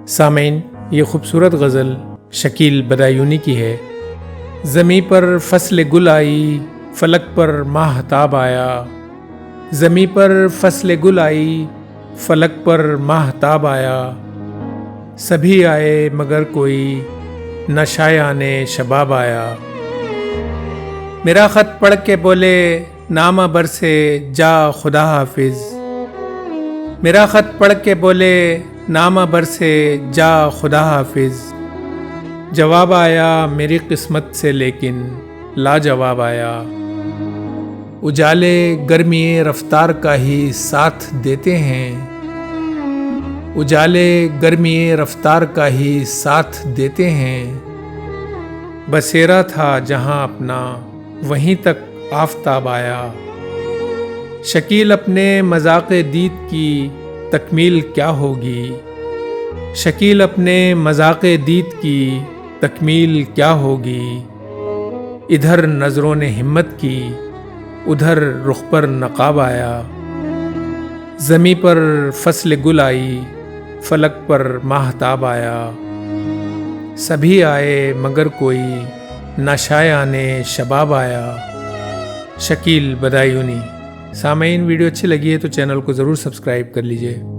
سامعین، یہ خوبصورت غزل شکیل بدایونی کی ہے۔ زمیں پر فصل گل آئی، فلک پر ماہتاب آیا۔ زمیں پر فصل گل آئی، فلک پر ماہتاب آیا۔ سبھی آئے مگر کوئی نہ شایان شباب آیا۔ میرا خط پڑھ کے بولے نامہ برسے جا خدا حافظ۔ میرا خط پڑھ کے بولے نامہ برسے جا خدا حافظ۔ جواب آیا میری قسمت سے لیکن لاجواب آیا۔ اجالے گرمی رفتار کا ہی ساتھ دیتے ہیں۔ اجالے گرمی رفتار کا ہی ساتھ دیتے ہیں۔ بسیرا تھا جہاں اپنا وہیں تک آفتاب آیا۔ شکیل اپنے مذاق دید کی تکمیل کیا ہوگی؟ شکیل اپنے مذاق دید کی تکمیل کیا ہوگی؟ ادھر نظروں نے ہمت کی، ادھر رخ پر نقاب آیا۔ زمیں پر فصل گل آئی، فلک پر ماہتاب آیا۔ سبھی آئے مگر کوئی نہ شایان شباب آیا۔ شکیل بدایونی۔ سامعین، ویڈیو اچھی لگی ہے تو چینل کو ضرور سبسکرائب کر لیجئے۔